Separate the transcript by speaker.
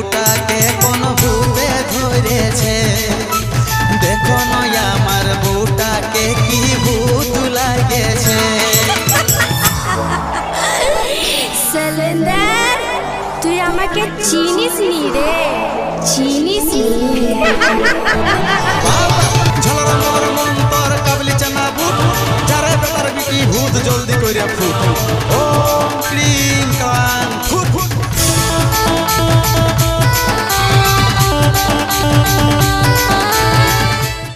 Speaker 1: বউটাকে কোন ভূতে ধরেছে। দেখো নয়া আমার বউটাকে কি ভূত লাগেছে।
Speaker 2: সিলিন্ডার তুই আমাকে চিনিস নি রে, চিনিস নি।